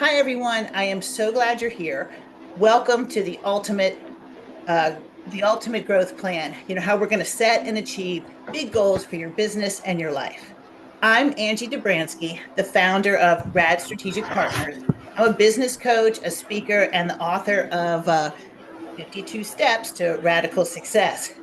Hi, everyone. I am so glad you're here. Welcome to uh, the ultimate growth plan. You know, how we're going to set and achieve big goals for your business and your life. I'm Angie Dobransky, the founder of Rad Strategic Partners. I'm a business coach, a speaker, and the author of 52 Steps to Radical Success.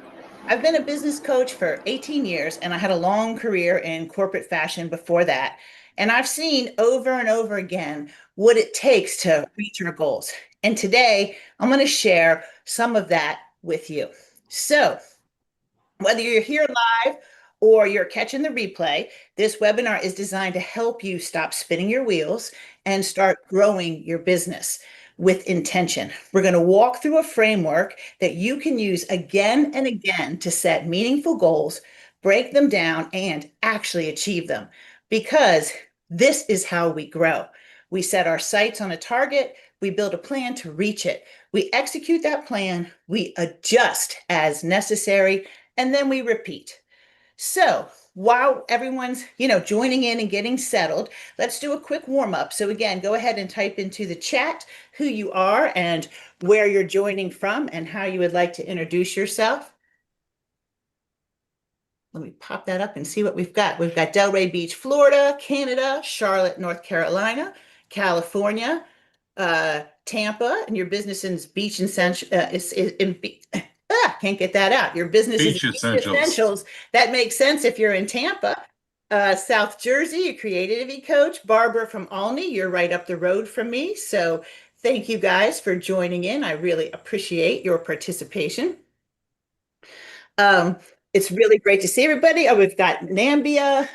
I've been a business coach for 18 years, and I had a long career in corporate fashion before that. And I've seen over and over again what it takes to reach our goals. And today, I'm going to share some of that with you. So, whether you're here live or you're catching the replay, this webinar is designed to help you stop spinning your wheels and start growing your business with intention. We're going to walk through a framework that you can use again and again to set meaningful goals, break them down, and actually achieve them. Because this is how we grow. We set our sights on a target, we build a plan to reach it. We execute that plan, we adjust as necessary, and then we repeat. So while everyone's, joining in and getting settled, let's do a quick warm up. So again, go ahead and type into the chat who you are and where you're joining from and how you would like to introduce yourself. Let me pop that up and see what we've got. We've got Delray Beach, Florida, Canada, Charlotte, North Carolina, California, Tampa, and your business in Beach Essentials. Can't get that out. Your business is Beach Beach Essentials. Essentials. That makes sense if you're in Tampa. South Jersey, a creativity coach. Barbara from Alney, you're right up the road from me. So thank you guys for joining in. I really appreciate your participation. Um, it's really great to see everybody. Oh, we've got Nambia,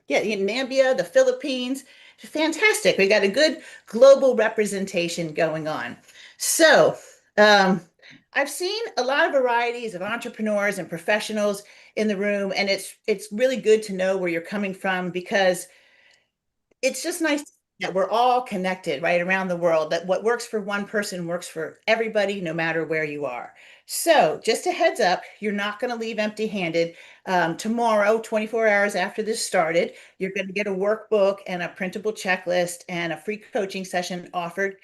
Nambia, the Philippines. Fantastic. We got a good global representation going on. So, um, I've seen a lot of varieties of entrepreneurs and professionals in the room, and it's really good to know where you're coming from because it's just nice that we're all connected right around the world, that what works for one person works for everybody, no matter where you are. So, just a heads up, you're not going to leave empty handed. Tomorrow, 24 hours after this started, you're going to get a workbook and a printable checklist and a free coaching session offered.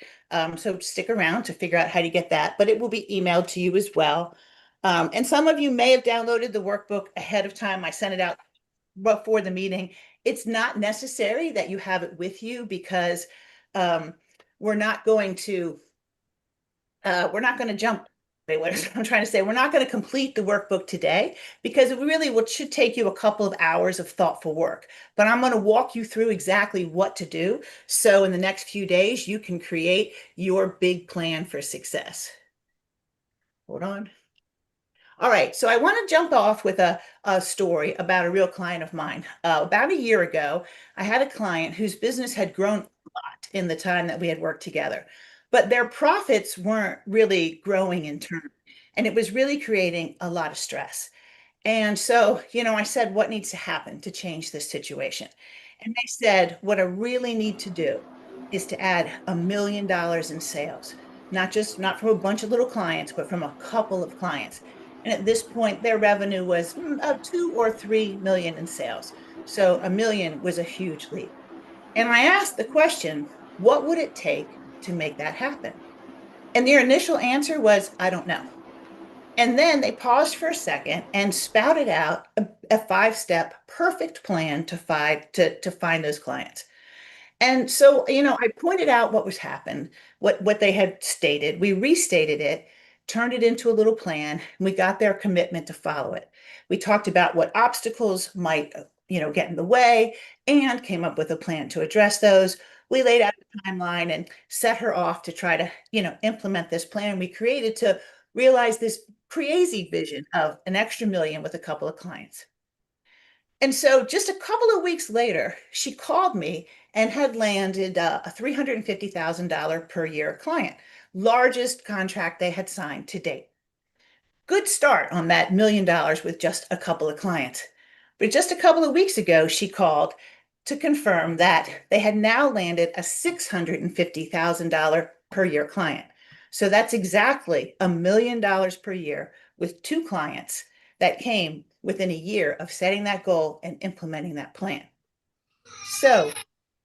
So, stick around to figure out how to get that, but it will be emailed to you as well. And some of you may have downloaded the workbook ahead of time. I sent it out before the meeting. It's not necessary that you have it with you because um, we're not going to we're not going to jump. What I'm trying to say, we're not going to complete the workbook today because it really what should take you a couple of hours of thoughtful work. But I'm going to walk you through exactly what to do. So in the next few days, you can create your big plan for success. Hold on. All right, so I want to jump off with a story about a real client of mine. About a year ago, I had a client whose business had grown a lot in the time that we had worked together, but their profits weren't really growing in turn, and it was really creating a lot of stress. And so, I said, what needs to happen to change this situation? And they said, what I really need to do is to add $1 million in sales, not from a bunch of little clients, but from a couple of clients. And at this point, their revenue was 2 or 3 million in sales. So 1 million was a huge leap. And I asked the question, what would it take to make that happen? And their initial answer was, I don't know. And then they paused for a second and spouted out a five-step perfect plan to find those clients. And so, I pointed out what was happened, what they had stated. We restated it, turned it into a little plan, and we got their commitment to follow it. We talked about what obstacles might, get in the way and came up with a plan to address those. We laid out a timeline and set her off to try to, implement this plan we created to realize this crazy vision of an extra million with a couple of clients. And so just a couple of weeks later, she called me and had landed a $350,000 per year client, largest contract they had signed to date. Good start on that $1 million with just a couple of clients. But just a couple of weeks ago, she called to confirm that they had now landed a $650,000 per year client. So that's exactly $1 million per year with two clients that came within a year of setting that goal and implementing that plan. So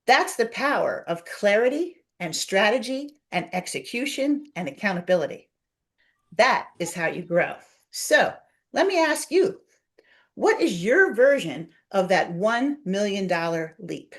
that's the power of clarity and strategy and execution and accountability. That is how you grow. So let me ask you, what is your version of that $1 million leap?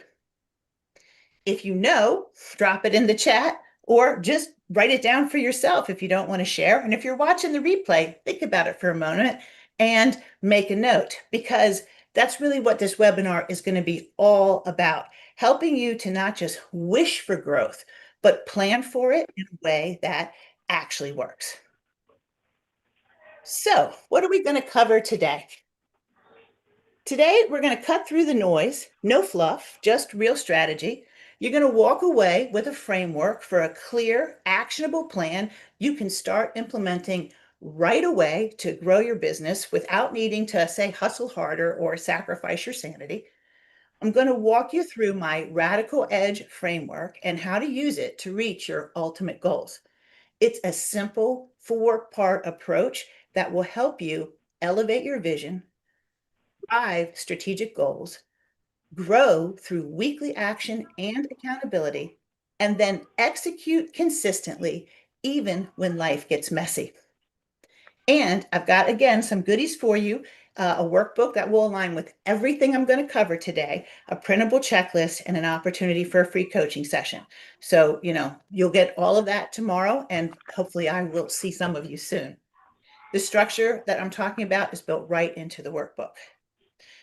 If you know, drop it in the chat or just write it down for yourself if you don't want to share. And if you're watching the replay, think about it for a moment and make a note, because that's really what this webinar is going to be all about, helping you to not just wish for growth, but plan for it in a way that actually works. So, what are we going to cover today? Today, we're going to cut through the noise, no fluff, just real strategy. You're going to walk away with a framework for a clear, actionable plan you can start implementing right away to grow your business without needing to, say, hustle harder or sacrifice your sanity. I'm going to walk you through my Radical Edge framework and how to use it to reach your ultimate goals. It's a simple 4-part approach that will help you elevate your vision, drive strategic goals, grow through weekly action and accountability, and then execute consistently, even when life gets messy. And I've got, again, some goodies for you, a workbook that will align with everything I'm going to cover today, a printable checklist, and an opportunity for a free coaching session. So, you'll get all of that tomorrow, and hopefully I will see some of you soon. The structure that I'm talking about is built right into the workbook.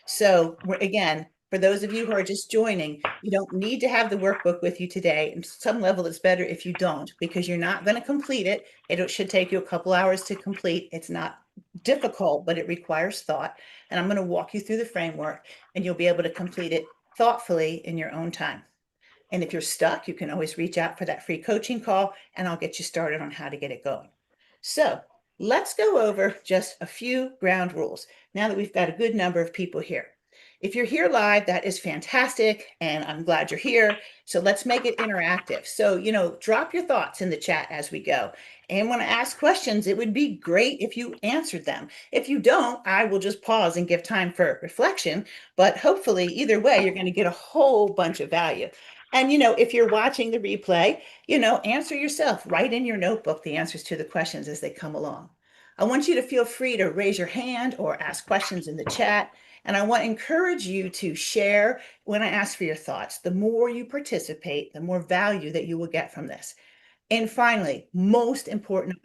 So again, for those of you who are just joining, you don't need to have the workbook with you today. And some level, it's better if you don't, because you're not going to complete it. It should take you a couple hours to complete. It's not difficult, but it requires thought. And I'm going to walk you through the framework, and you'll be able to complete it thoughtfully in your own time. And if you're stuck, you can always reach out for that free coaching call, and I'll get you started on how to get it going. So let's go over just a few ground rules now that we've got a good number of people here. If you're here live, that is fantastic, and I'm glad you're here. So let's make it interactive. So, drop your thoughts in the chat as we go. And when I ask questions, it would be great if you answered them. If you don't, I will just pause and give time for reflection. But hopefully, either way, you're going to get a whole bunch of value. And, if you're watching the replay, answer yourself. Write in your notebook the answers to the questions as they come along. I want you to feel free to raise your hand or ask questions in the chat. And I want to encourage you to share when I ask for your thoughts. The more you participate, the more value that you will get from this. And finally, most important,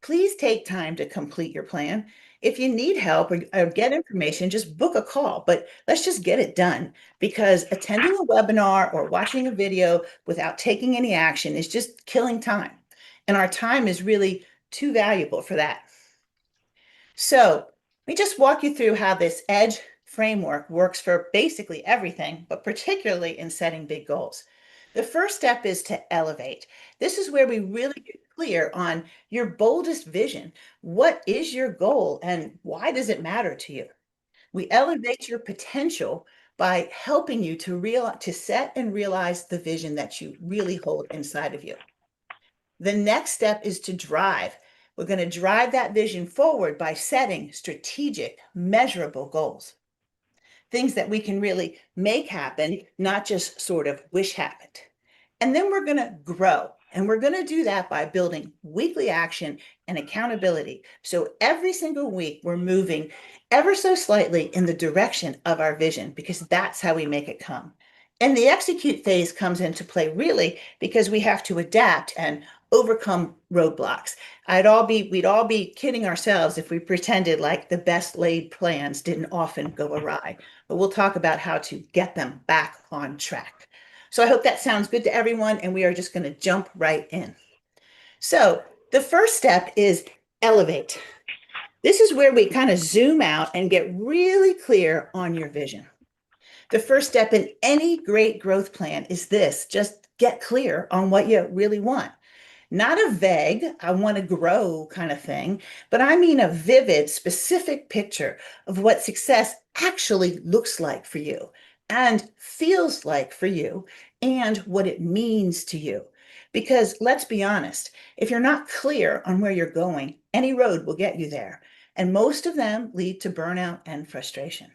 please take time to complete your plan. If you need help or get information, just book a call, but let's just get it done, because attending a webinar or watching a video without taking any action is just killing time. And our time is really too valuable for that. So let me just walk you through how this EDGE framework works for basically everything, but particularly in setting big goals. The first step is to elevate. This is where we really get clear on your boldest vision. What is your goal and why does it matter to you? We elevate your potential by helping you to set and realize the vision that you really hold inside of you. The next step is to drive. We're going to drive that vision forward by setting strategic, measurable goals. Things that we can really make happen, not just sort of wish happened. And then we're going to grow. And we're going to do that by building weekly action and accountability. So every single week, we're moving ever so slightly in the direction of our vision, because that's how we make it come. And the execute phase comes into play really because we have to adapt and overcome roadblocks. We'd all be kidding ourselves if we pretended like the best laid plans didn't often go awry. But we'll talk about how to get them back on track. So I hope that sounds good to everyone, and we are just going to jump right in. So the first step is elevate. This is where we kind of zoom out and get really clear on your vision. The first step in any great growth plan is this: just get clear on what you really want. Not a vague, I want to grow kind of thing, but I mean a vivid, specific picture of what success actually looks like for you and feels like for you and what it means to you. Because let's be honest, if you're not clear on where you're going, any road will get you there. And most of them lead to burnout and frustration.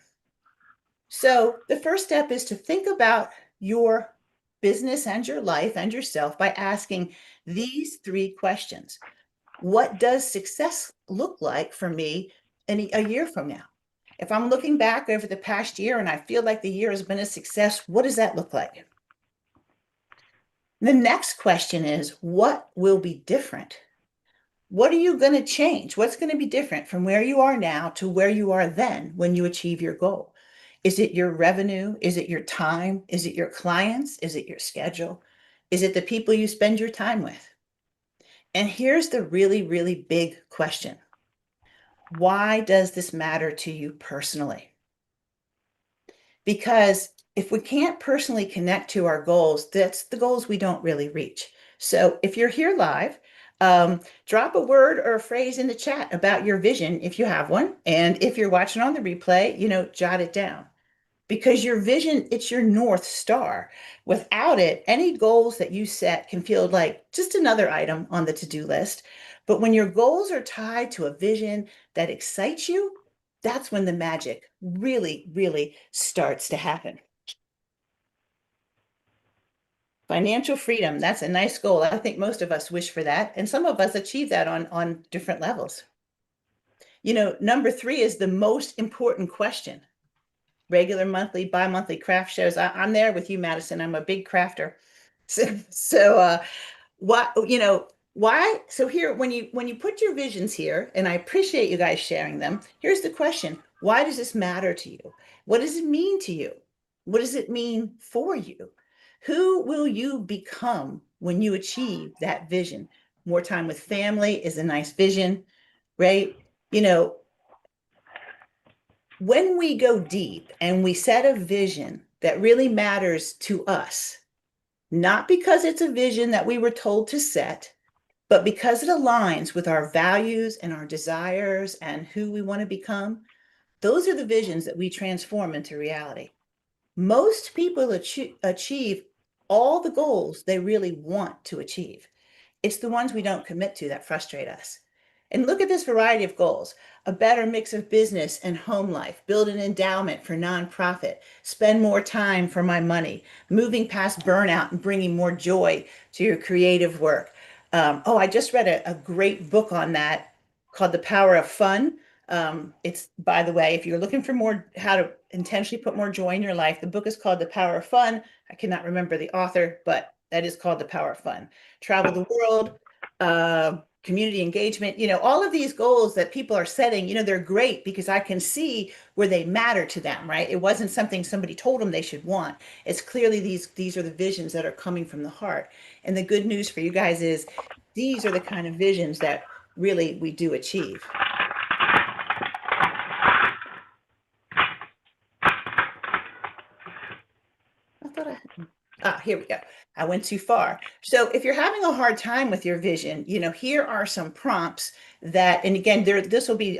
So the first step is to think about your business and your life and yourself by asking these three questions. What does success look like for me in a year from now? If I'm looking back over the past year and I feel like the year has been a success, what does that look like? The next question is, what will be different? What are you going to change? What's going to be different from where you are now to where you are then when you achieve your goal? Is it your revenue? Is it your time? Is it your clients? Is it your schedule? Is it the people you spend your time with? And here's the really, really big question. Why does this matter to you personally? Because if we can't personally connect to our goals, that's the goals we don't really reach. So if you're here live, drop a word or a phrase in the chat about your vision if you have one. And if you're watching on the replay, jot it down because your vision, it's your North Star. Without it, any goals that you set can feel like just another item on the to-do list. But when your goals are tied to a vision that excites you, that's when the magic really, really starts to happen. Financial freedom, that's a nice goal. I think most of us wish for that. And some of us achieve that on different levels. Number three is the most important question. Regular monthly, bi-monthly craft shows. I'm there with you, Madison. I'm a big crafter. So why? So here, when you put your visions here, and I appreciate you guys sharing them, here's the question. Why does this matter to you? What does it mean to you? What does it mean for you? Who will you become when you achieve that vision? More time with family is a nice vision, right? You know, when we go deep and we set a vision that really matters to us, not because it's a vision that we were told to set, but because it aligns with our values and our desires and who we want to become, those are the visions that we transform into reality. Most people achieve all the goals they really want to achieve. It's the ones we don't commit to that frustrate us. And look at this variety of goals: a better mix of business and home life, build an endowment for nonprofit, spend more time for my money, moving past burnout and bringing more joy to your creative work. I just read a great book on that called The Power of Fun. It's, by the way, if you're looking for more, how to intentionally put more joy in your life, the book is called The Power of Fun. I cannot remember the author, but that is called The Power of Fun. Travel the world, community engagement, all of these goals that people are setting, they're great because I can see where they matter to them, right? It wasn't something somebody told them they should want. It's clearly these are the visions that are coming from the heart. And the good news for you guys is these are the kind of visions that really we do achieve. I thought here we go. I went too far. So if you're having a hard time with your vision, here are some prompts that, and again, this will be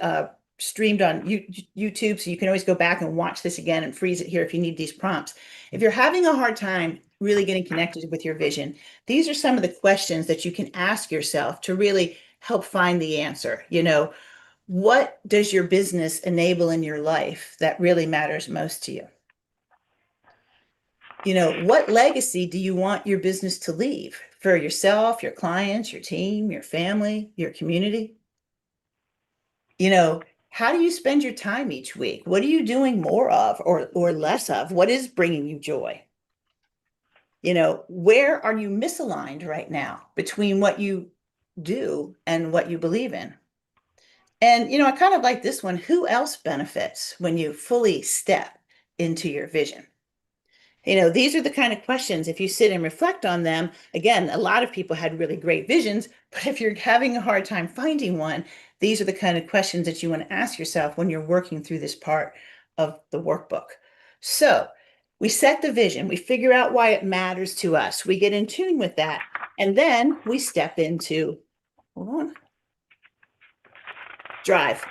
streamed on YouTube, so you can always go back and watch this again and freeze it here if you need these prompts. If you're having a hard time really getting connected with your vision, these are some of the questions that you can ask yourself to really help find the answer. What does your business enable in your life that really matters most to you? What legacy do you want your business to leave for yourself, your clients, your team, your family, your community? How do you spend your time each week? What are you doing more of or less of? What is bringing you joy? Where are you misaligned right now between what you do and what you believe in? And, I kind of like this one. Who else benefits when you fully step into your vision? These are the kind of questions, if you sit and reflect on them, again, a lot of people had really great visions, but if you're having a hard time finding one, these are the kind of questions that you want to ask yourself when you're working through this part of the workbook. So we set the vision, we figure out why it matters to us, we get in tune with that, and then we step into, hold on, drive.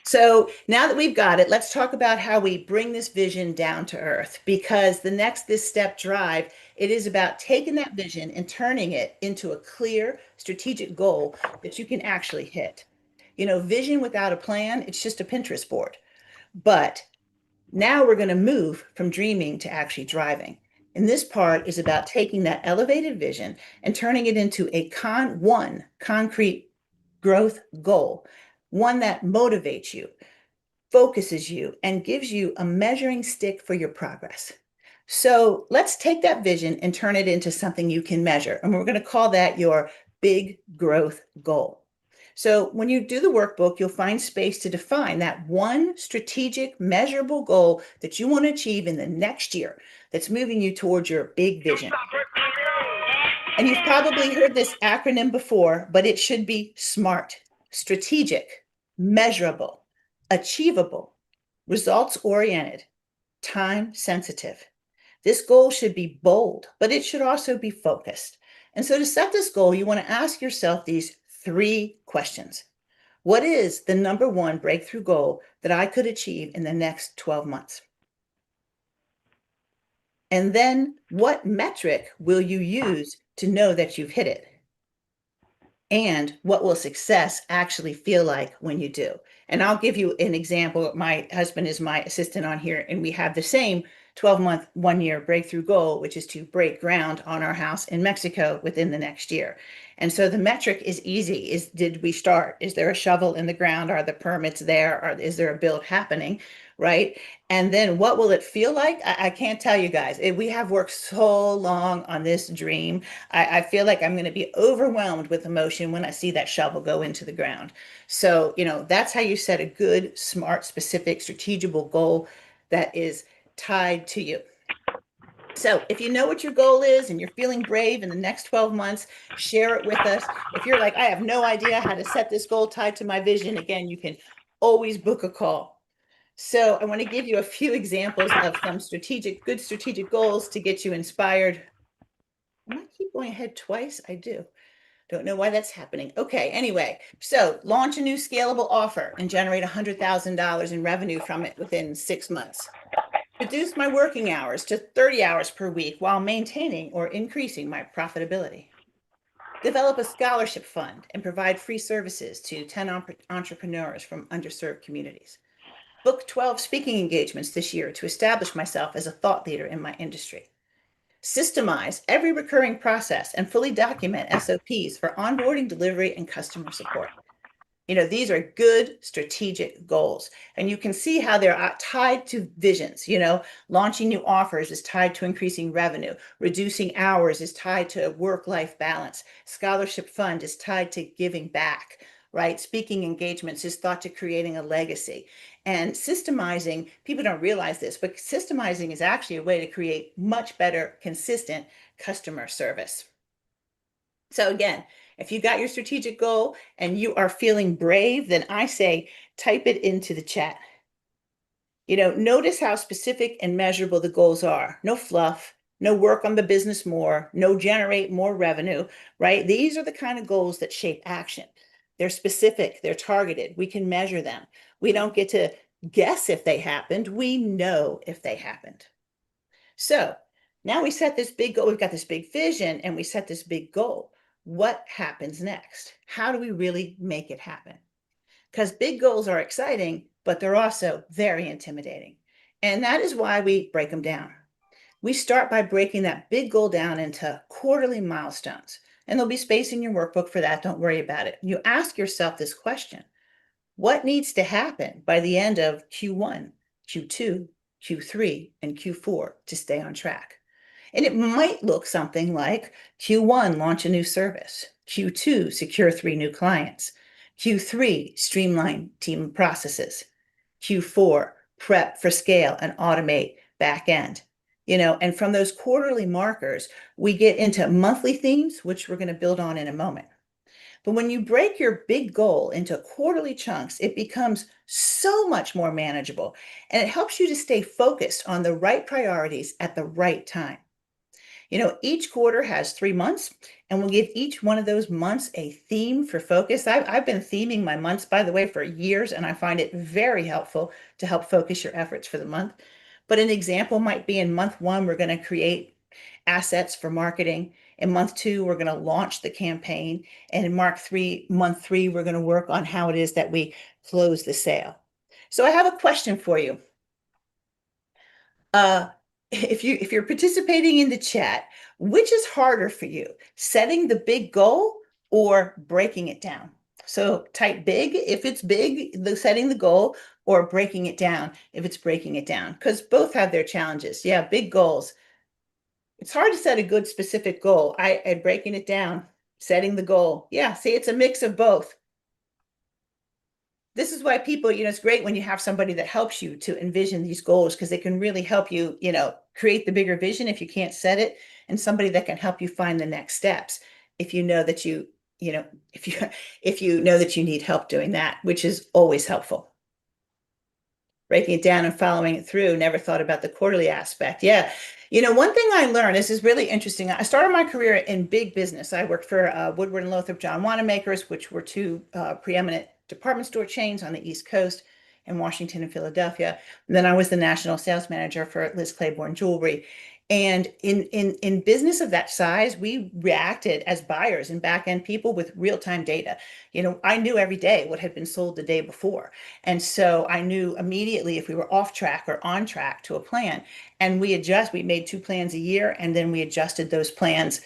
So now that we've got it, let's talk about how we bring this vision down to earth. Because this step drive, it is about taking that vision and turning it into a clear strategic goal that you can actually hit. Vision without a plan, it's just a Pinterest board. But now we're going to move from dreaming to actually driving. And this part is about taking that elevated vision and turning it into one concrete growth goal, one that motivates you, focuses you, and gives you a measuring stick for your progress. So let's take that vision and turn it into something you can measure. And we're going to call that your big growth goal. So when you do the workbook, you'll find space to define that one strategic, measurable goal that you want to achieve in the next year that's moving you towards your big vision. And you've probably heard this acronym before, but it should be SMART, strategic, measurable, achievable, results oriented, time sensitive. This goal should be bold, but it should also be focused. And so to set this goal, you want to ask yourself these three questions. What is the number one breakthrough goal that I could achieve in the next 12 months? And then what metric will you use to know that you've hit it? And what will success actually feel like when you do? And I'll give you an example. My husband is my assistant on here, and we have the same 12-month, 1-year breakthrough goal, which is to break ground on our house in Mexico within the next year. And so the metric is easy. Did we start? Is there a shovel in the ground? Are the permits there? Is there a build happening? Right? And then what will it feel like? I can't tell you guys. We have worked so long on this dream. I feel like I'm going to be overwhelmed with emotion when I see that shovel go into the ground. So, that's how you set a good, smart, specific, strategical goal that is tied to you. So if you know what your goal is and you're feeling brave in the next 12 months, share it with us. If you're like, I have no idea how to set this goal tied to my vision, again, you can always book a call. So I want to give you a few examples of some good strategic goals to get you inspired. I might keep going ahead twice. I do. Don't know why that's happening. Okay, anyway, so launch a new scalable offer and generate $100,000 in revenue from it within 6 months. Reduce my working hours to 30 hours per week while maintaining or increasing my profitability. Develop a scholarship fund and provide free services to 10 entrepreneurs from underserved communities. Book 12 speaking engagements this year to establish myself as a thought leader in my industry. Systemize every recurring process and fully document SOPs for onboarding, delivery, and customer support. These are good strategic goals, and you can see how they're tied to visions. Launching new offers is tied to increasing revenue. Reducing hours is tied to work-life balance. Scholarship fund is tied to giving back, right? Speaking engagements is thought to creating a legacy. And systemizing, people don't realize this, but systemizing is actually a way to create much better, consistent customer service. So again, if you got your strategic goal and you are feeling brave, then I say type it into the chat. Notice how specific and measurable the goals are. No fluff, no work on the business more, no generate more revenue, right? These are the kind of goals that shape action. They're specific, they're targeted. We can measure them. We don't get to guess if they happened. We know if they happened. So now we set this big goal. We've got this big vision and we set this big goal. What happens next? How do we really make it happen? Because big goals are exciting, but they're also very intimidating. And that is why we break them down. We start by breaking that big goal down into quarterly milestones. And there'll be space in your workbook for that. Don't worry about it. You ask yourself this question: what needs to happen by the end of Q1, Q2, Q3, and Q4 to stay on track? And it might look something like Q1, launch a new service. Q2, secure 3 new clients. Q3, streamline team processes. Q4, prep for scale and automate back end. And from those quarterly markers, we get into monthly themes, which we're going to build on in a moment. But when you break your big goal into quarterly chunks, it becomes so much more manageable, and it helps you to stay focused on the right priorities at the right time. Each quarter has 3 months, and we'll give each one of those months a theme for focus. I've been theming my months, by the way, for years, and I find it very helpful to help focus your efforts for the month. But an example might be in month 1, we're going to create assets for marketing. In month 2, we're going to launch the campaign. And in month 3, we're going to work on how it is that we close the sale. So I have a question for you. if you're participating in the chat, which is harder for you, setting the big goal or breaking it down? So type big if it's big, the setting the goal, or breaking it down if it's breaking it down, because both have their challenges. Yeah, big goals. It's hard to set a good specific goal. I breaking it down, setting the goal. Yeah, see, it's a mix of both. This is why people, it's great when you have somebody that helps you to envision these goals because they can really help you, create the bigger vision if you can't set it, and somebody that can help you find the next steps if you know that you know, if you if you know that you need help doing that, which is always helpful. Breaking it down and following it through. Never thought about the quarterly aspect. Yeah. One thing I learned, this is really interesting. I started my career in big business. I worked for Woodward and Lothrop John Wanamaker's, which were two preeminent department store chains on the East Coast in Washington and Philadelphia. And then I was the national sales manager for Liz Claiborne Jewelry. And in business of that size, we reacted as buyers and back end people with real time data. I knew every day what had been sold the day before. And so I knew immediately if we were off track or on track to a plan. And we made two plans a year, and then we adjusted those plans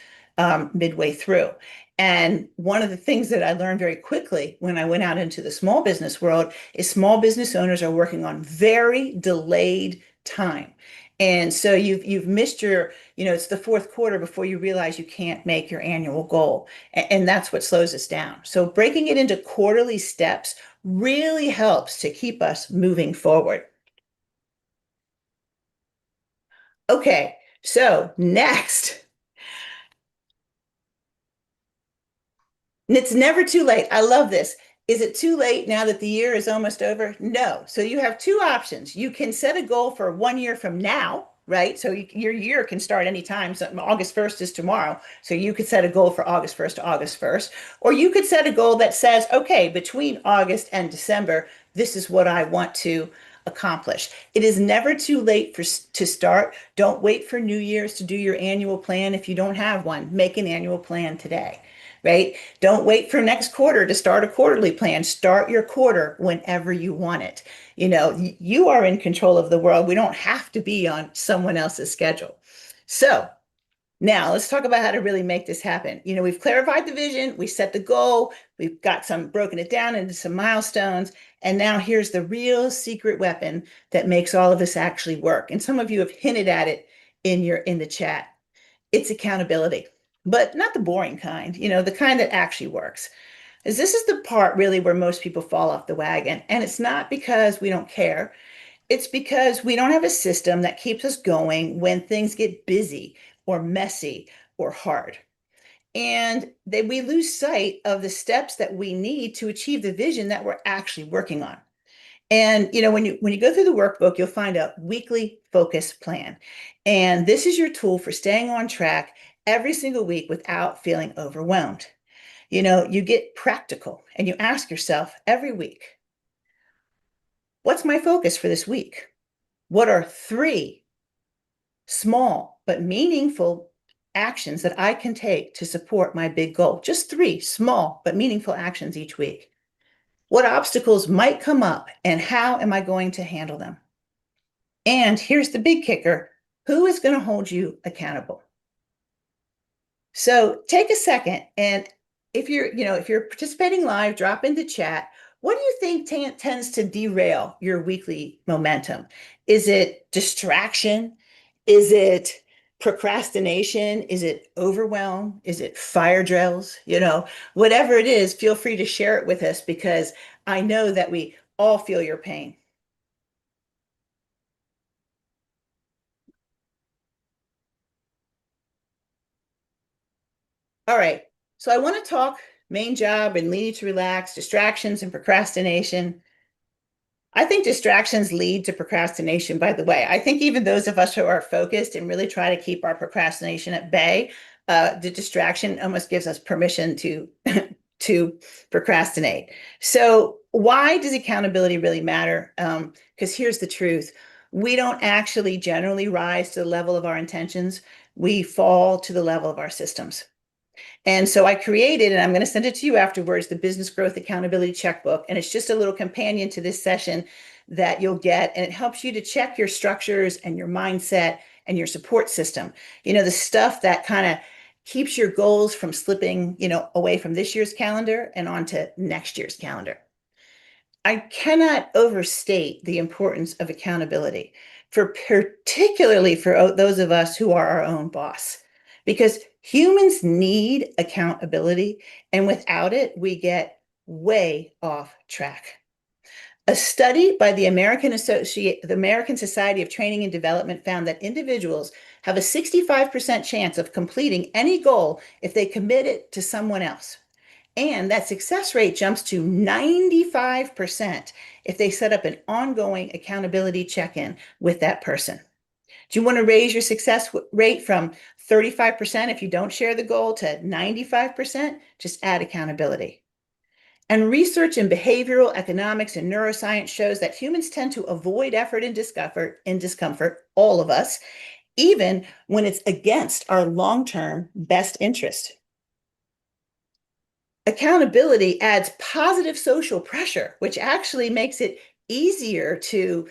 midway through. And one of the things that I learned very quickly when I went out into the small business world is small business owners are working on very delayed time. And so you've missed it's the fourth quarter before you realize you can't make your annual goal. And that's what slows us down. So breaking it into quarterly steps really helps to keep us moving forward. Okay, so next, and it's never too late. I love this. Is it too late now that the year is almost over? No. So you have two options. You can set a goal for 1 year from now, right? So your year can start anytime. So August 1st is tomorrow. So you could set a goal for August 1st to August 1st. Or you could set a goal that says, okay, between August and December, this is what I want to accomplish. It is never too late to start. Don't wait for New Year's to do your annual plan if you don't have one. Make an annual plan today, right? Don't wait for next quarter to start a quarterly plan. Start your quarter whenever you want it. You are in control of the world. We don't have to be on someone else's schedule. So now let's talk about how to really make this happen. We've clarified the vision, we set the goal, we've got some broken it down into some milestones, and now here's the real secret weapon that makes all of this actually work. And some of you have hinted at it in the chat. It's accountability, but not the boring kind, the kind that actually works. Is this is the part really where most people fall off the wagon. And it's not because we don't care. It's because we don't have a system that keeps us going when things get busy or messy or hard. And we lose sight of the steps that we need to achieve the vision that we're actually working on. And when you go through the workbook, you'll find a weekly focus plan. And this is your tool for staying on track every single week without feeling overwhelmed. You get practical and you ask yourself every week, what's my focus for this week? What are three small but meaningful actions that I can take to support my big goal? Just three small but meaningful actions each week. What obstacles might come up and how am I going to handle them? And here's the big kicker. Who is going to hold you accountable? So take a second, and if you're participating live, drop into chat. What do you think tends to derail your weekly momentum? Is it distraction? Is it procrastination? Is it overwhelm? Is it fire drills? Whatever it is, feel free to share it with us because I know that we all feel your pain. All right. So I want to talk main job and lead to relax, distractions and procrastination. I think distractions lead to procrastination, by the way. I think even those of us who are focused and really try to keep our procrastination at bay, the distraction almost gives us permission to to procrastinate. So why does accountability really matter? Because here's the truth. We don't actually generally rise to the level of our intentions. We fall to the level of our systems. And so I created, and I'm going to send it to you afterwards, the Business Growth Accountability Checkbook. And it's just a little companion to this session that you'll get. And it helps you to check your structures and your mindset and your support system. The stuff that kind of keeps your goals from slipping, away from this year's calendar and onto next year's calendar. I cannot overstate the importance of accountability for particularly for those of us who are our own boss, because humans need accountability, and without it, we get way off track. A study by the American Society of Training and Development found that individuals have a 65% chance of completing any goal if they commit it to someone else. And that success rate jumps to 95% if they set up an ongoing accountability check-in with that person. Do you want to raise your success rate from 35% if you don't share the goal to 95%? Just add accountability. And research in behavioral economics and neuroscience shows that humans tend to avoid effort and discomfort, all of us, even when it's against our long-term best interest. Accountability adds positive social pressure, which actually makes it easier to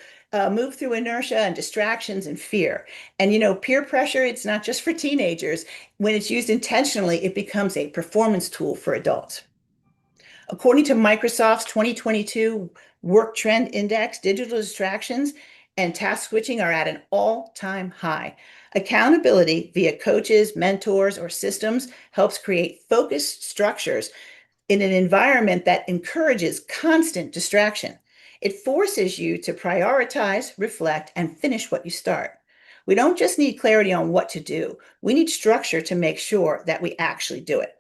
move through inertia and distractions and fear. And peer pressure, it's not just for teenagers. When it's used intentionally, it becomes a performance tool for adults. According to Microsoft's 2022 Work Trend Index, digital distractions and task switching are at an all-time high. Accountability via coaches, mentors, or systems helps create focused structures in an environment that encourages constant distraction. It forces you to prioritize, reflect, and finish what you start. We don't just need clarity on what to do. We need structure to make sure that we actually do it.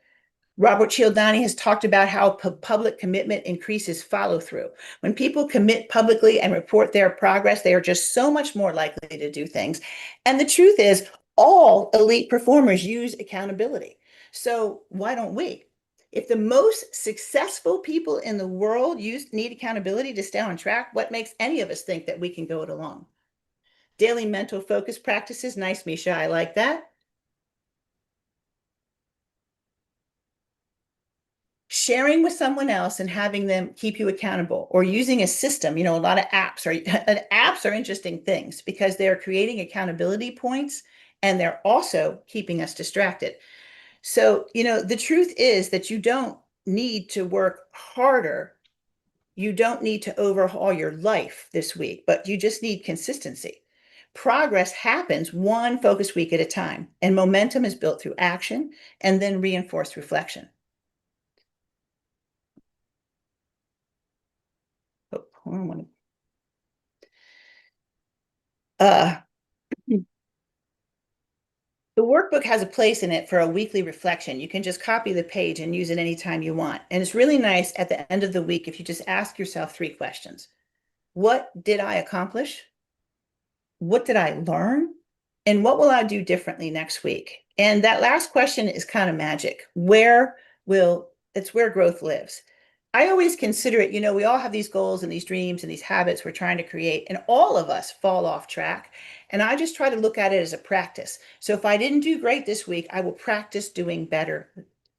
Robert Cialdini has talked about how public commitment increases follow through. When people commit publicly and report their progress, they are just so much more likely to do things. And the truth is, all elite performers use accountability. So why don't we? If the most successful people in the world need accountability to stay on track, what makes any of us think that we can go it alone? Daily mental focus practices. Nice, Misha. I like that. Sharing with someone else and having them keep you accountable, or using a system. A lot of apps are apps are interesting things because they're creating accountability points and they're also keeping us distracted. So, the truth is that you don't need to work harder. You don't need to overhaul your life this week, but you just need consistency. Progress happens one focus week at a time, and momentum is built through action and then reinforced reflection. Oh, hold on. Uh, the workbook has a place in it for a weekly reflection. You can just copy the page and use it anytime you want. And it's really nice at the end of the week if you just ask yourself 3 questions. What did I accomplish? What did I learn? And what will I do differently next week? And that last question is kind of magic. It's where growth lives. I always consider it, we all have these goals and these dreams and these habits we're trying to create, and all of us fall off track. And I just try to look at it as a practice. So if I didn't do great this week, I will practice doing better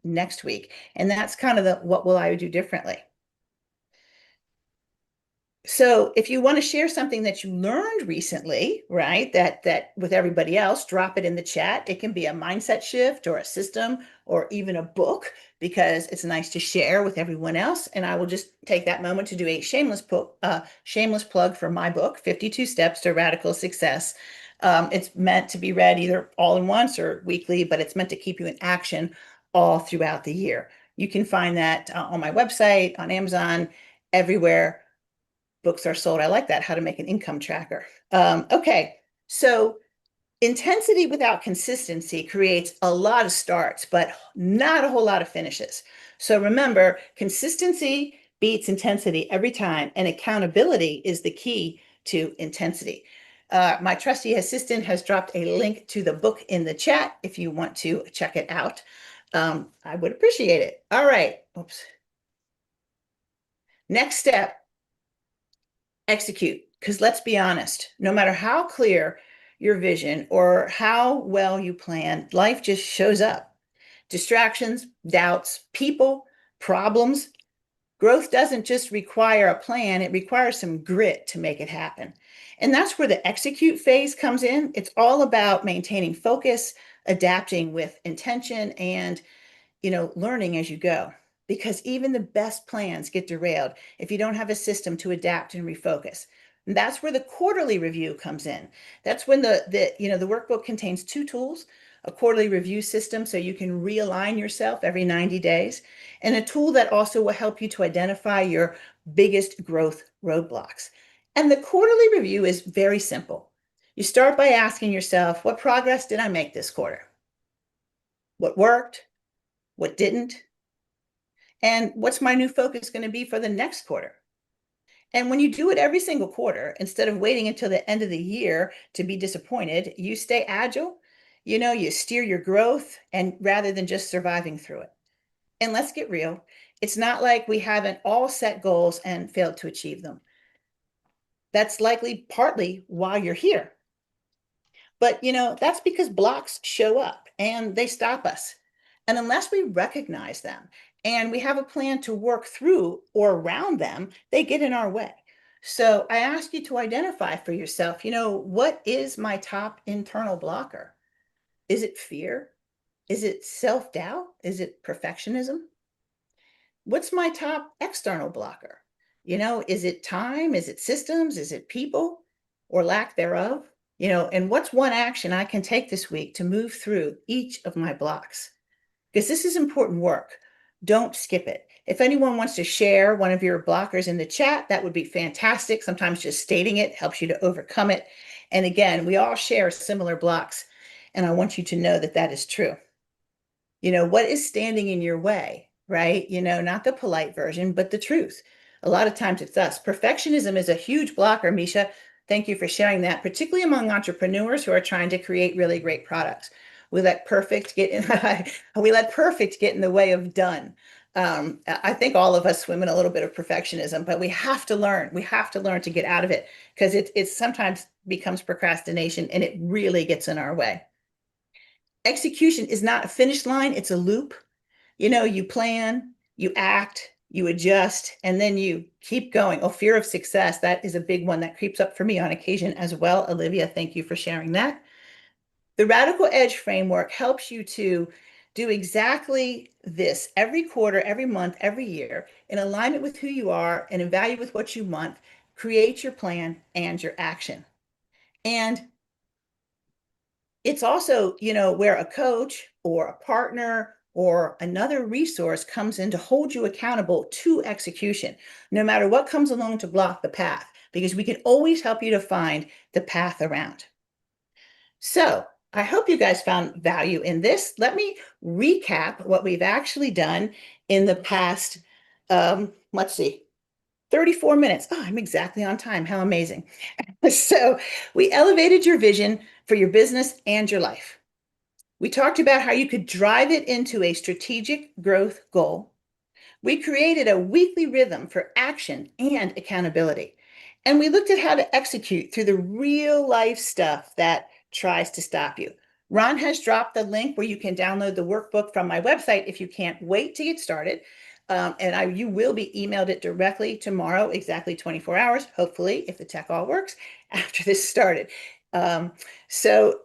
next week. And that's kind of what will I do differently? So if you want to share something that you learned recently, right, that with everybody else, drop it in the chat. It can be a mindset shift or a system or even a book, because it's nice to share with everyone else. And I will just take that moment to do a shameless plug for my book, 52 Steps to Radical Success. It's meant to be read either all in once or weekly, but it's meant to keep you in action all throughout the year. You can find that on my website, on Amazon, everywhere books are sold. I like that, how to make an income tracker. Okay, so intensity without consistency creates a lot of starts, but not a whole lot of finishes. So remember, consistency beats intensity every time, and accountability is the key to intensity. My trusty assistant has dropped a link to the book in the chat if you want to check it out. I would appreciate it. All right. Oops. Next step, execute. Because let's be honest, no matter how clear your vision or how well you plan, life just shows up. Distractions, doubts, people, problems, Growth doesn't just require a plan, it requires some grit to make it happen. And that's where the execute phase comes in. It's all about maintaining focus, adapting with intention, and learning as you go. Because even the best plans get derailed if you don't have a system to adapt and refocus. And that's where the quarterly review comes in. That's when the workbook contains two tools: a quarterly review system so you can realign yourself every 90 days, and a tool that also will help you to identify your biggest growth roadblocks. And the quarterly review is very simple. You start by asking yourself, what progress did I make this quarter? What worked? What didn't? And what's my new focus going to be for the next quarter? And when you do it every single quarter, instead of waiting until the end of the year to be disappointed, you stay agile, you steer your growth and rather than just surviving through it. And let's get real. It's not like we haven't all set goals and failed to achieve them. That's likely partly why you're here. But that's because blocks show up and they stop us. And unless we recognize them and we have a plan to work through or around them, they get in our way. So I ask you to identify for yourself, what is my top internal blocker? Is it fear? Is it self-doubt? Is it perfectionism? What's my top external blocker? Is it time? Is it systems? Is it people or lack thereof? And what's one action I can take this week to move through each of my blocks? Because this is important work. Don't skip it. If anyone wants to share one of your blockers in the chat, that would be fantastic. Sometimes just stating it helps you to overcome it. And again, we all share similar blocks, and I want you to know that that is true. What is standing in your way, right? Not the polite version, but the truth. A lot of times it's us. Perfectionism is a huge blocker, Misha. Thank you for sharing that, particularly among entrepreneurs who are trying to create really great products. We let perfect get in, we let perfect get in the way of done. I think all of us swim in a little bit of perfectionism, but we have to learn. We have to learn to get out of it because it sometimes becomes procrastination and it really gets in our way. Execution is not a finish line, it's a loop. You plan, you act, you adjust, and then you keep going. Oh, fear of success, that is a big one that creeps up for me on occasion as well. Olivia, thank you for sharing that. The Radical Edge framework helps you to do exactly this every quarter, every month, every year, in alignment with who you are and in value with what you want. Create your plan and your action. And it's also, where a coach or a partner or another resource comes in to hold you accountable to execution, no matter what comes along to block the path, because we can always help you to find the path around. So I hope you guys found value in this. Let me recap what we've actually done in the past, let's see, 34 minutes. Oh, I'm exactly on time. How amazing. So we elevated your vision for your business and your life. We talked about how you could drive it into a strategic growth goal. We created a weekly rhythm for action and accountability. And we looked at how to execute through the real life stuff that tries to stop you. Ron has dropped the link where you can download the workbook from my website if you can't wait to get started. You will be emailed it directly tomorrow, exactly 24 hours, hopefully, if the tech all works, after this started. So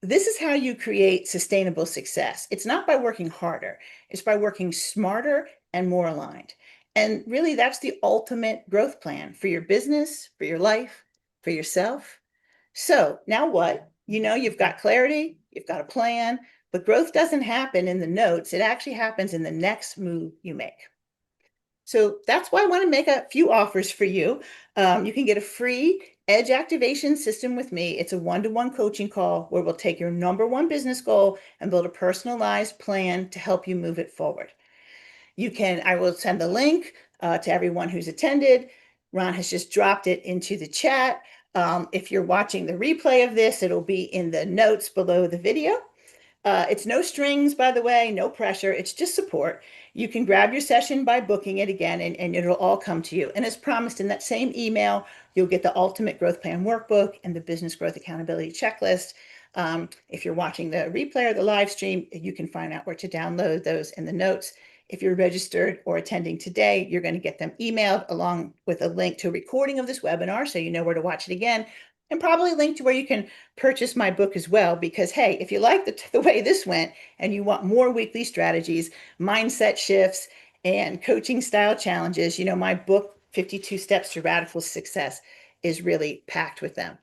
this is how you create sustainable success. It's not by working harder, it's by working smarter and more aligned. And really, that's the ultimate growth plan for your business, for your life, for yourself. So now what? You've got clarity, you've got a plan, but growth doesn't happen in the notes. It actually happens in the next move you make. So that's why I want to make a few offers for you. You can get a free Edge activation system with me. It's a one-to-one coaching call where we'll take your number one business goal and build a personalized plan to help you move it forward. I will send the link to everyone who's attended. Ron has just dropped it into the chat. If you're watching the replay of this, it'll be in the notes below the video. It's no strings, by the way, no pressure. It's just support. You can grab your session by booking it again, and it'll all come to you. And as promised, in that same email, you'll get the Ultimate Growth Plan Workbook and the Business Growth Accountability Checklist. If you're watching the replay or the live stream, you can find out where to download those in the notes. If you're registered or attending today, you're going to get them emailed along with a link to a recording of this webinar so you know where to watch it again, and probably a link to where you can purchase my book as well. Because, hey, if you like the way this went and you want more weekly strategies, mindset shifts, and coaching style challenges, my book, 52 Steps to Radical Success, is really packed with them.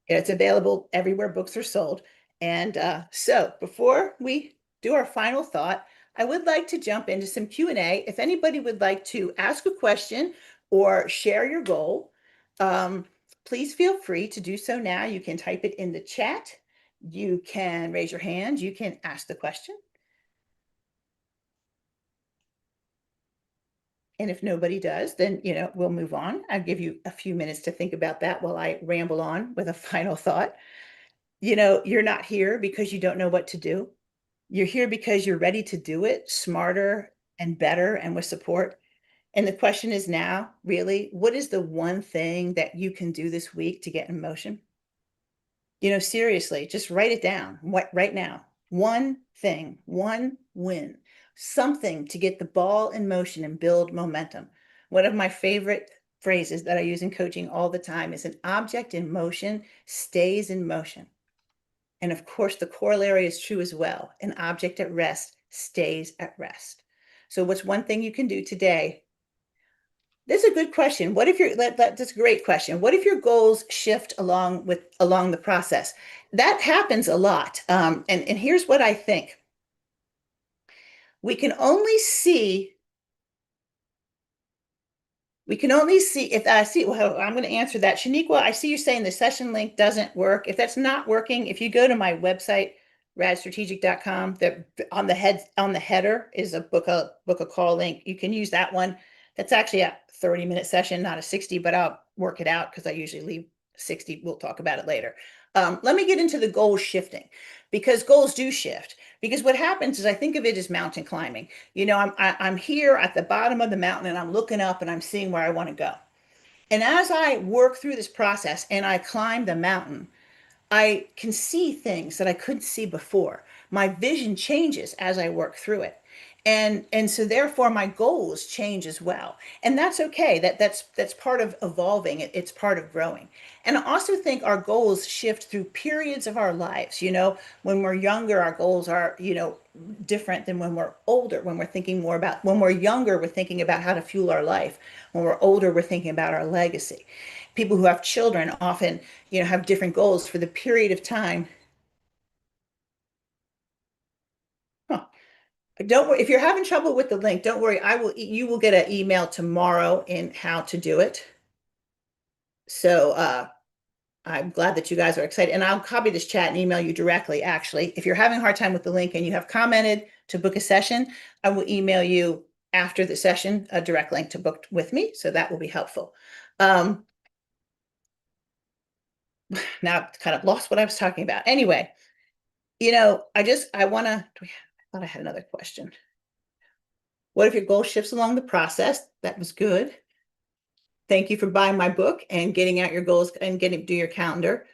It's available everywhere books are sold. And so before we do our final thought, I would like to jump into some Q&A. If anybody would like to ask a question or share your goal, um, please feel free to do so now. You can type it in the chat. You can raise your hand. You can ask the question. And if nobody does, then, we'll move on. I'll give you a few minutes to think about that while I ramble on with a final thought. You're not here because you don't know what to do. You're here because you're ready to do it smarter and better and with support. And the question is now, really, what is the one thing that you can do this week to get in motion? Seriously, just write it down right now. One thing, one win, something to get the ball in motion and build momentum. One of my favorite phrases that I use in coaching all the time is an object in motion stays in motion. And of course, the corollary is true as well. An object at rest stays at rest. So what's one thing you can do today? This is a good question. What if that's a great question. What if your goals shift along the process? That happens a lot. And here's what I think. We can only see if I see, well, I'm going to answer that. Shaniqua, I see you saying the session link doesn't work. If that's not working, if you go to my website, radstrategic.com, on the header is a book a call link. You can use that one. That's actually a 30-minute session, not a 60, but I'll work it out because I usually leave 60. We'll talk about it later. Let me get into the goal shifting, because goals do shift. Because what happens is, I think of it as mountain climbing. I'm here at the bottom of the mountain and I'm looking up and I'm seeing where I want to go. And as I work through this process and I climb the mountain, I can see things that I couldn't see before. My vision changes as I work through it. And so therefore my goals change as well. And that's okay. That's part of evolving. It's part of growing. And I also think our goals shift through periods of our lives. When we're younger, our goals are, different than when we're older. When we're younger, we're thinking about how to fuel our life. When we're older, we're thinking about our legacy. People who have children often, have different goals for the period of time. Huh. Don't worry. If you're having trouble with the link, don't worry. You will get an email tomorrow in how to do it. So I'm glad that you guys are excited. And I'll copy this chat and email you directly, actually. If you're having a hard time with the link and you have commented to book a session, I will email you after the session a direct link to book with me. So that will be helpful. Now I've kind of lost what I was talking about. Anyway, I want to, I thought I had another question. What if your goal shifts along the process? That was good. Thank you for buying my book and getting out your goals and do your calendar.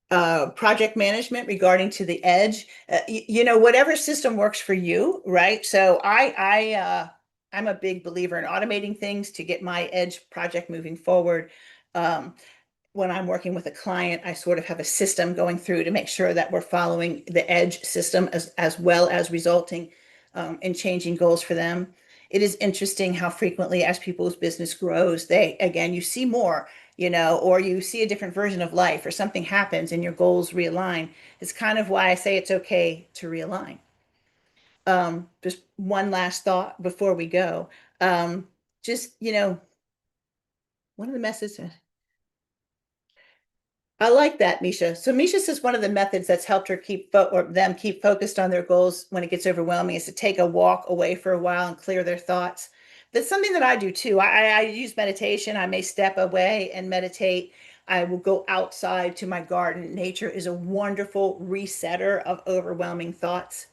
Project management regarding to the edge, whatever system works for you, right? So I'm a big believer in automating things to get my edge project moving forward. When I'm working with a client, I sort of have a system going through to make sure that we're following the edge system as well as resulting in changing goals for them. It is interesting how frequently, as people's business grows, you see more, or you see a different version of life, or something happens and your goals realign. It's kind of why I say it's okay to realign. Just one last thought before we go. Just, one of the messages. I like that, Misha. So Misha says one of the methods that's helped her keep focused on their goals when it gets overwhelming is to take a walk away for a while and clear their thoughts. That's something that I do too. I use meditation. I may step away and meditate. I will go outside to my garden. Nature is a wonderful resetter of overwhelming thoughts.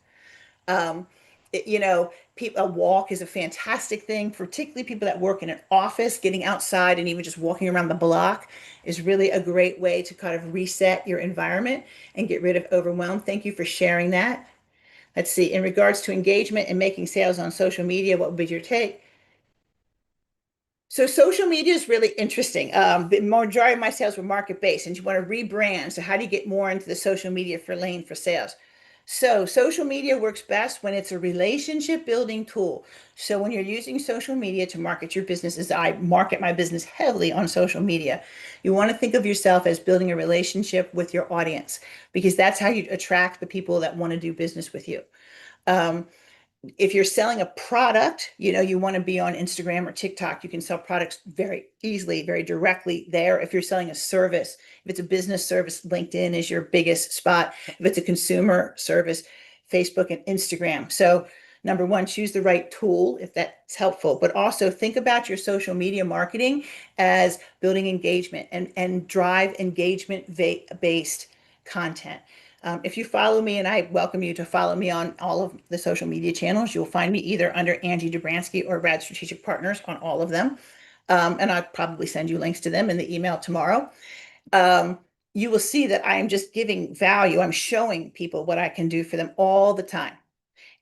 Um, a walk is a fantastic thing, particularly people that work in an office. Getting outside and even just walking around the block is really a great way to kind of reset your environment and get rid of overwhelm. Thank you for sharing that. Let's see, in regards to engagement and making sales on social media, what would be your take? So social media is really interesting. The majority of my sales were market-based, and you want to rebrand. So how do you get more into the social media for lane for sales? So social media works best when it's a relationship building tool. So when you're using social media to market your business, as I market my business heavily on social media, you want to think of yourself as building a relationship with your audience because that's how you attract the people that want to do business with you. Um, if you're selling a product, you want to be on Instagram or TikTok. You can sell products very easily, very directly there. If you're selling a service, if it's a business service, LinkedIn is your biggest spot. If it's a consumer service, Facebook and Instagram. So number one, choose the right tool if that's helpful, but also think about your social media marketing as building engagement and drive engagement based content. If you follow me, and I welcome you to follow me on all of the social media channels, you'll find me either under Angie Dobransky or Rad Strategic Partners on all of them. And I'll probably send you links to them in the email tomorrow. Um, you will see that I am just giving value. I'm showing people what I can do for them all the time.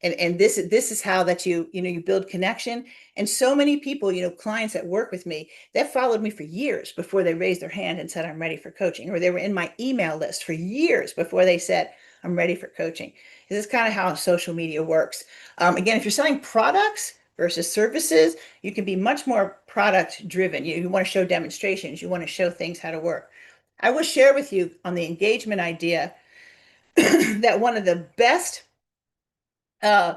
And this is how that you build connection. And so many people, clients that work with me, that followed me for years before they raised their hand and said I'm ready for coaching, or they were in my email list for years before they said I'm ready for coaching. This is kind of how social media works. Again, if you're selling products versus services, you can be much more product driven. You want to show demonstrations, you want to show things how to work. I will share with you on the engagement idea that one of the best uh,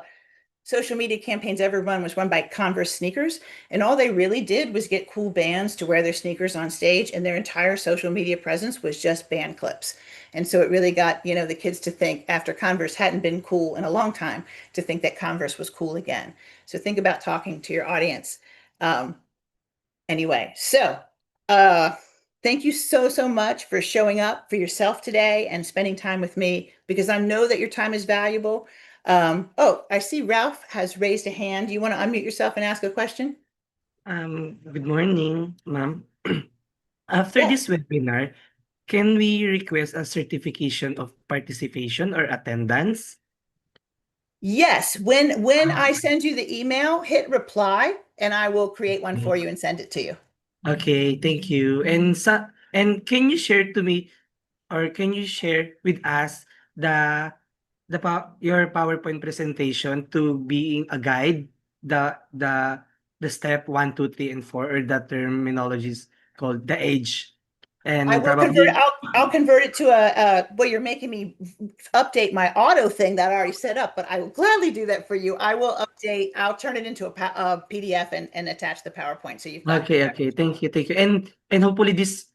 social media campaigns ever run was run by Converse sneakers. And all they really did was get cool bands to wear their sneakers on stage, and their entire social media presence was just band clips. And so it really got, the kids to think after Converse hadn't been cool in a long time to think that Converse was cool again. So think about talking to your audience. Um, Anyway, so uh, thank you so, so much for showing up for yourself today and spending time with me because I know that your time is valuable. Oh, I see Ralph has raised a hand. Do you want to unmute yourself and ask a question? Good morning, ma'am. After Yeah. this webinar, can we request a certification of participation or attendance? Yes. When Ah, I send you the email, hit reply and I will create one for okay. you and send it to you. Okay, thank you. And can you share to me or can you share with us the your PowerPoint presentation to being a guide, the step 1, 2, 3, and 4, or the terminologies called the age, I and will convert probably I'll convert it to well, you're making me update my auto thing that I already set up, but I will gladly do that for you. I'll turn it into a PDF and attach the PowerPoint so you've got. okay, okay. Thank you. And hopefully this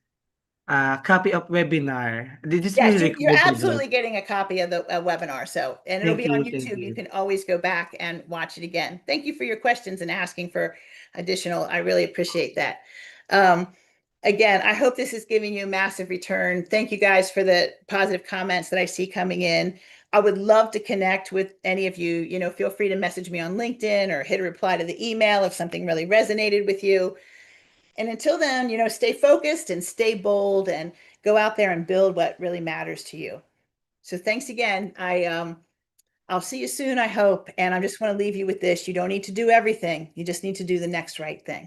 copy of webinar, this will Yes, you're recorded, right? absolutely getting a copy of the webinar. So, and it'll Thank be on you, thank YouTube. You you. can always go back and watch it again. Thank you for your questions and asking for additional. I really appreciate that. Um, Again, I hope this is giving you a massive return. Thank you guys for the positive comments that I see coming in. I would love to connect with any of you. Feel free to message me on LinkedIn or hit a reply to the email if something really resonated with you. And until then, stay focused and stay bold and go out there and build what really matters to you. So thanks again. I'll see you soon, I hope. And I just want to leave you with this. You don't need to do everything. You just need to do the next right thing.